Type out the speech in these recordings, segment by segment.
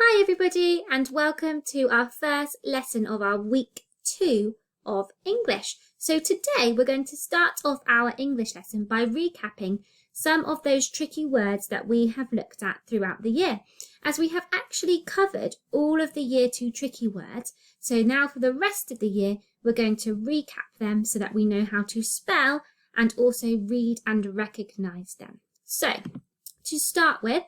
Hi everybody and welcome to our first lesson of our week 2 of English. So today we're going to start off our English lesson by recapping some of those tricky words that we have looked at throughout the year, as we have actually covered all of the year 2 tricky words. So now for the rest of the year we're going to recap them so that we know how to spell and also read and recognise them. So to start with,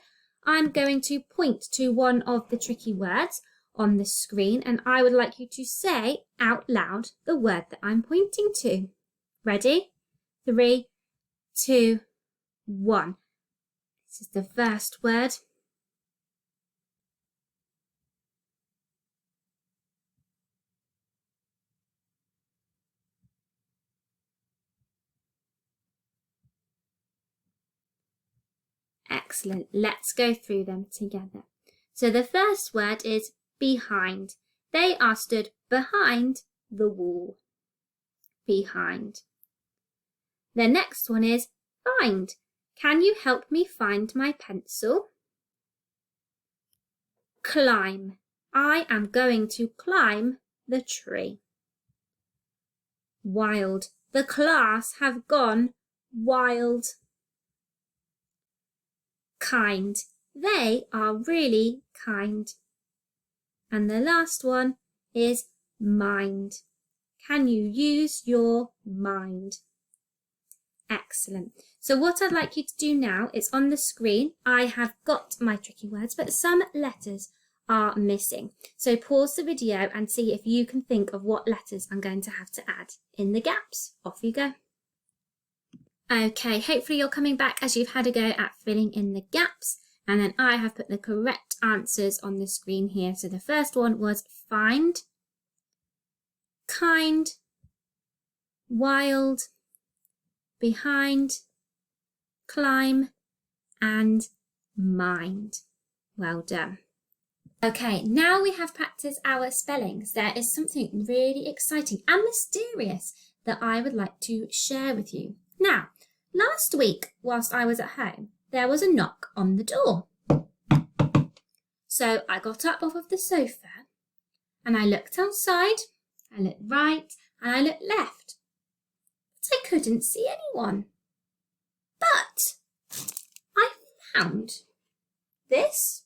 I'm going to point to one of the tricky words on the screen and I would like you to say out loud the word that I'm pointing to. Ready? 3, 2, 1. This is the first word. Excellent. Let's go through them together. So the first word is behind. They are stood behind the wall. Behind. The next one is find. Can you help me find my pencil? Climb. I am going to climb the tree. Wild. The class have gone wild. Kind. They are really kind. And the last one is mind. Can you use your mind? Excellent. So what I'd like you to do now is on the screen, I have got my tricky words, but some letters are missing. So pause the video and see if you can think of what letters I'm going to have to add in the gaps. Off you go. Okay, hopefully you're coming back as you've had a go at filling in the gaps, and then I have put the correct answers on the screen here. So the first one was find, kind, wild, behind, climb, and mind. Well done. Okay, now we have practiced our spellings. There is something really exciting and mysterious that I would like to share with you. Now, last week, whilst I was at home, there was a knock on the door. So I got up off of the sofa and I looked outside, I looked right and I looked left. But I couldn't see anyone. But I found this.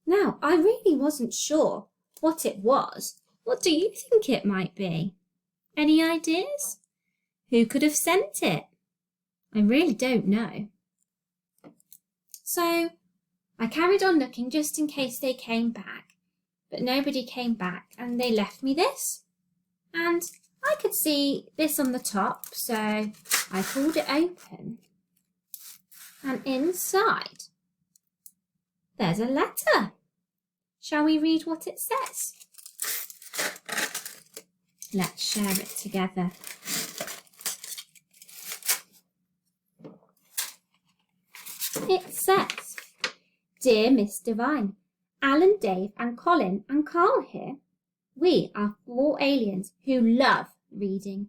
Now, I really wasn't sure what it was. What do you think it might be? Any ideas? Who could have sent it? I really don't know. So I carried on looking just in case they came back, but nobody came back and they left me this. And I could see this on the top, so I pulled it open and inside there's a letter. Shall we read what it says? Let's share it together. It says, Dear Miss Devine, Alan, Dave and Colin and Carl here. We are 4 aliens who love reading.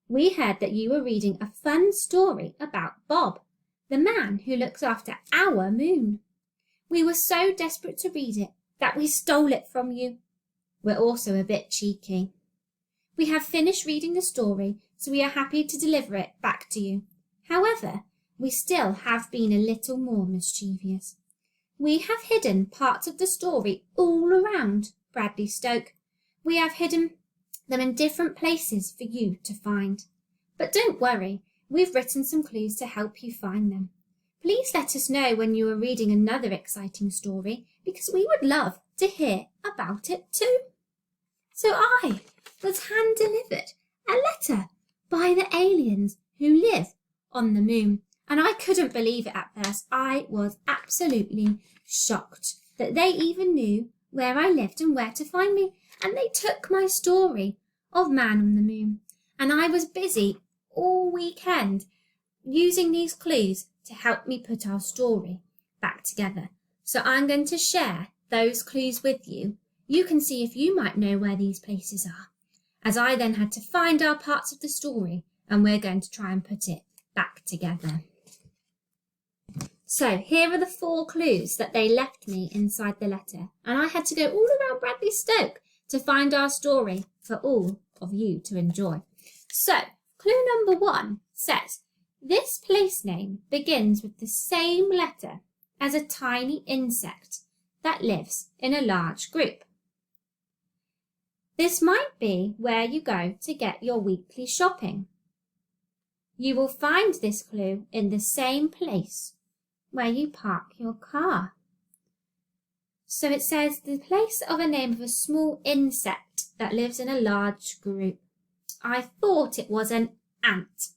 We heard that you were reading a fun story about Bob, the man who looks after our moon. We were so desperate to read it that we stole it from you. We're also a bit cheeky. We have finished reading the story, so we are happy to deliver it back to you. However, we still have been a little more mischievous. We have hidden parts of the story all around Bradley Stoke. We have hidden them in different places for you to find. But don't worry, we've written some clues to help you find them. Please let us know when you are reading another exciting story, because we would love to hear about it too. So I was hand-delivered a letter by the aliens who live on the moon. And I couldn't believe it at first. I was absolutely shocked that they even knew where I lived and where to find me. And they took my story of Man on the Moon. And I was busy all weekend using these clues to help me put our story back together. So I'm going to share those clues with you. You can see if you might know where these places are, as I then had to find our parts of the story and we're going to try and put it back together. So here are the 4 clues that they left me inside the letter, and I had to go all around Bradley Stoke to find our story for all of you to enjoy. So clue number 1 says, this place name begins with the same letter as a tiny insect that lives in a large group. This might be where you go to get your weekly shopping. You will find this clue in the same place where you park your car. So it says the place of a name of a small insect that lives in a large group. I thought it was an ant.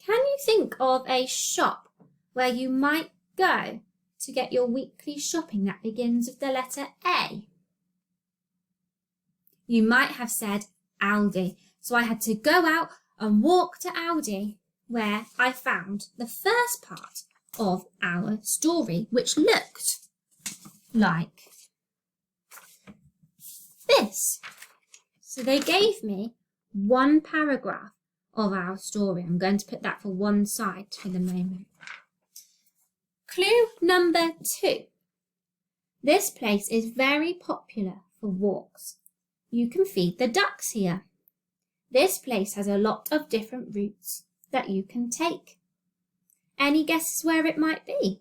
Can you think of a shop where you might go to get your weekly shopping that begins with the letter A? You might have said Aldi. So I had to go out and walk to Aldi, where I found the first part of our story, which looked like this. So they gave me 1 paragraph of our story. I'm going to put that for one side for the moment. Clue number 2. This place is very popular for walks. You can feed the ducks here. This place has a lot of different routes that you can take. Any guesses where it might be?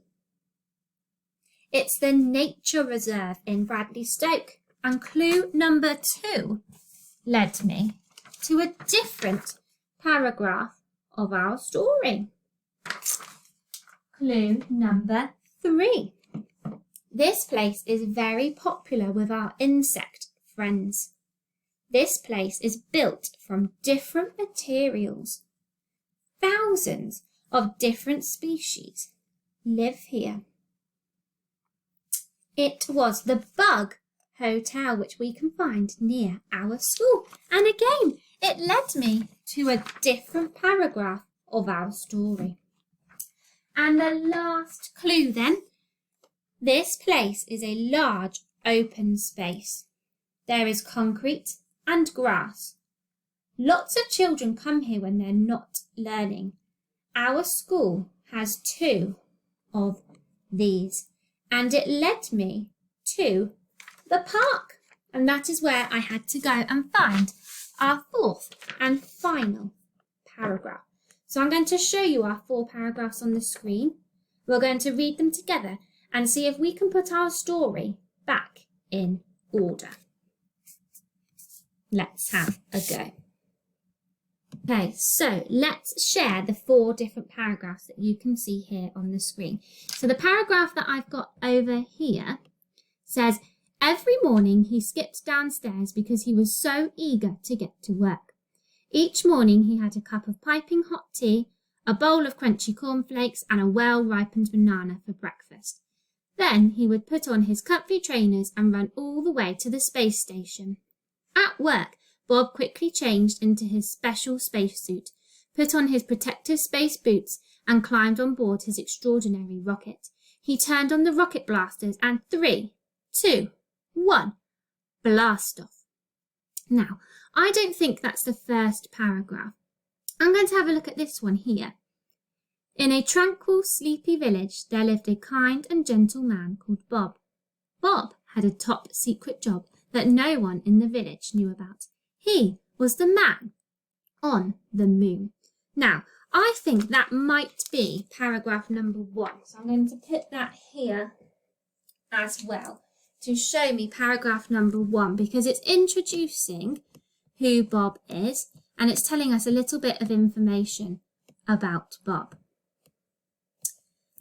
It's the nature reserve in Bradley Stoke. And clue number 2 led me to a different paragraph of our story. Clue number 3. This place is very popular with our insect friends. This place is built from different materials. Thousands of different species live here. It was the Bug Hotel, which we can find near our school. And again, it led me to a different paragraph of our story. And the last clue then. This place is a large open space. There is concrete and grass. Lots of children come here when they're not learning. Our school has 2 of these, and it led me to the park. And that is where I had to go and find our 4th and final paragraph. So I'm going to show you our 4 paragraphs on the screen. We're going to read them together and see if we can put our story back in order. Let's have a go. Okay, so let's share the 4 different paragraphs that you can see here on the screen. So the paragraph that I've got over here says, every morning he skipped downstairs because he was so eager to get to work. Each morning he had a cup of piping hot tea, a bowl of crunchy cornflakes and a well-ripened banana for breakfast. Then he would put on his comfy trainers and run all the way to the space station. At work, Bob quickly changed into his special spacesuit, put on his protective space boots and climbed on board his extraordinary rocket. He turned on the rocket blasters and 3, 2, 1, blast off. Now, I don't think that's the first paragraph. I'm going to have a look at this one here. In a tranquil, sleepy village, there lived a kind and gentle man called Bob. Bob had a top secret job that no one in the village knew about. He was the man on the moon. Now, I think that might be paragraph number 1. So I'm going to put that here as well to show me paragraph number 1, because it's introducing who Bob is and it's telling us a little bit of information about Bob.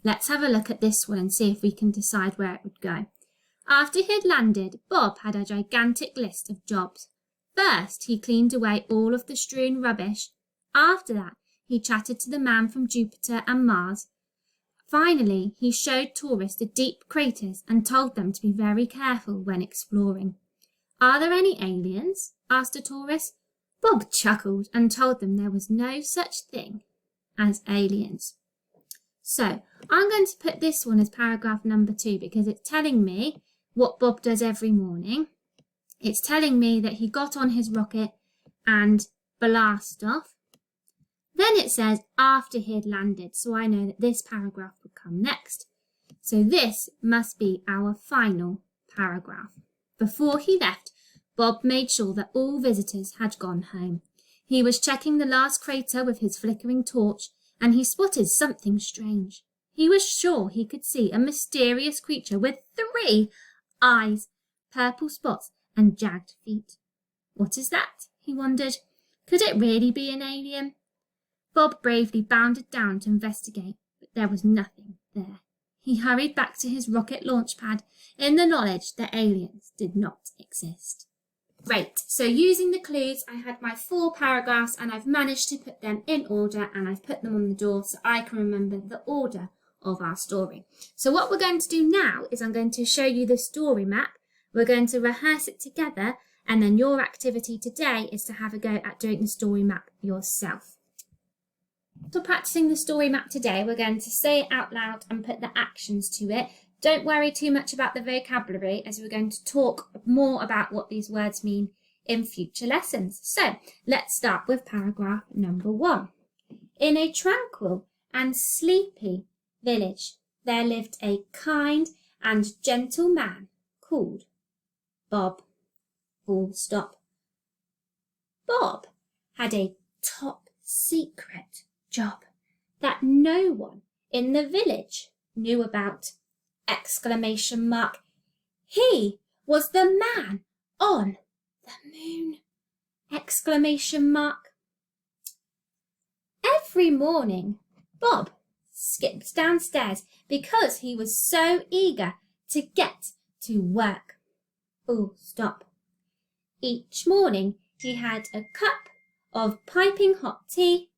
Let's have a look at this one and see if we can decide where it would go. After he had landed, Bob had a gigantic list of jobs. First, he cleaned away all of the strewn rubbish. After that, he chatted to the man from Jupiter and Mars. Finally, he showed tourists the deep craters and told them to be very careful when exploring. Are there any aliens? Asked a tourist. Bob chuckled and told them there was no such thing as aliens. So, I'm going to put this one as paragraph number 2 because it's telling me what Bob does every morning. It's telling me that he got on his rocket and blasted off. Then it says after he had landed, so I know that this paragraph would come next. So this must be our final paragraph. Before he left, Bob made sure that all visitors had gone home. He was checking the last crater with his flickering torch, and he spotted something strange. He was sure he could see a mysterious creature with 3 eyes, purple spots, and jagged feet. What is that? He wondered. Could it really be an alien? Bob bravely bounded down to investigate, but there was nothing there. He hurried back to his rocket launch pad in the knowledge that aliens did not exist. Great, so using the clues, I had my 4 paragraphs and I've managed to put them in order, and I've put them on the door so I can remember the order of our story. So what we're going to do now is I'm going to show you the story map. We're going to rehearse it together, and then your activity today is to have a go at doing the story map yourself. For practicing the story map today, we're going to say it out loud and put the actions to it. Don't worry too much about the vocabulary, as we're going to talk more about what these words mean in future lessons. So let's start with paragraph number 1. In a tranquil and sleepy village, there lived a kind and gentle man called Bob. Full stop. Bob had a top secret job that no one in the village knew about. Exclamation mark. He was the man on the moon. Exclamation mark. Every morning, Bob skipped downstairs because he was so eager to get to work. Full stop. Each morning he had a cup of piping hot tea,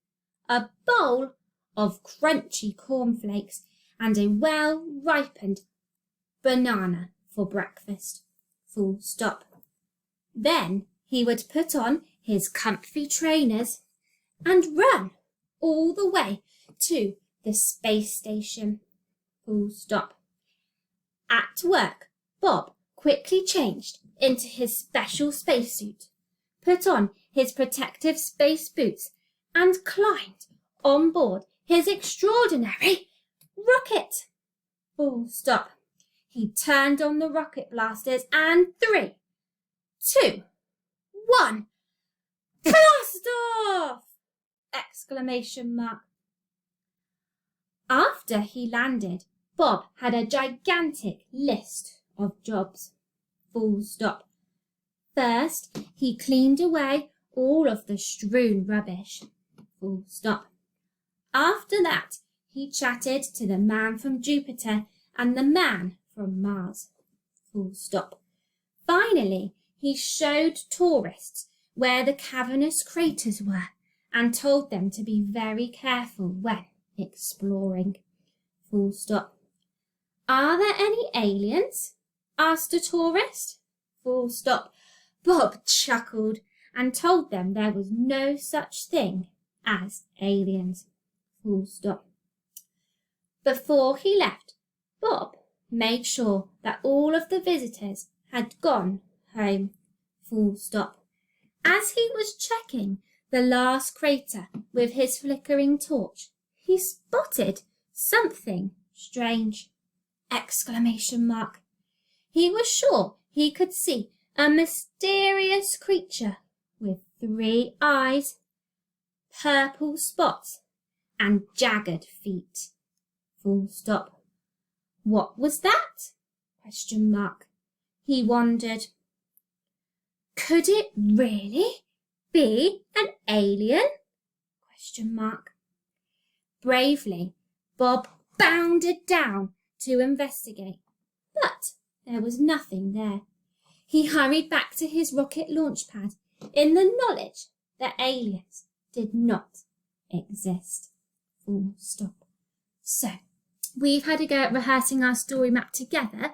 a bowl of crunchy cornflakes, and a well-ripened banana for breakfast. Full stop. Then he would put on his comfy trainers and run all the way to the space station. Full stop. At work, Bob quickly changed into his special spacesuit, put on his protective space boots, and climbed on board his extraordinary rocket. Full stop. He turned on the rocket blasters and 3, 2, 1, blast off! Exclamation mark. After he landed, Bob had a gigantic list of jobs. Full stop. First, he cleaned away all of the strewn rubbish. Full stop. After that, he chatted to the man from Jupiter and the man from Mars. Full stop. Finally, he showed tourists where the cavernous craters were and told them to be very careful when exploring. Full stop. Are there any aliens? Asked a tourist. Full stop. Bob chuckled and told them there was no such thing as aliens. Full stop. Before he left, Bob made sure that all of the visitors had gone home. Full stop. As he was checking the last crater with his flickering torch, he spotted something strange. Exclamation mark. He was sure he could see a mysterious creature with 3 eyes, purple spots, and jagged feet. Full stop. What was that? Question mark. He wondered. Could it really be an alien? Question mark. Bravely, Bob bounded down to investigate, but there was nothing there. He hurried back to his rocket launch pad in the knowledge that aliens did not exist. Full stop. So, we've had a go at rehearsing our story map together.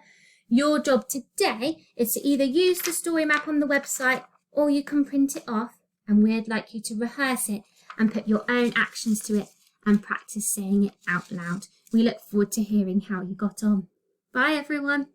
Your job today is to either use the story map on the website or you can print it off, and we'd like you to rehearse it and put your own actions to it and practice saying it out loud. We look forward to hearing how you got on. Bye everyone.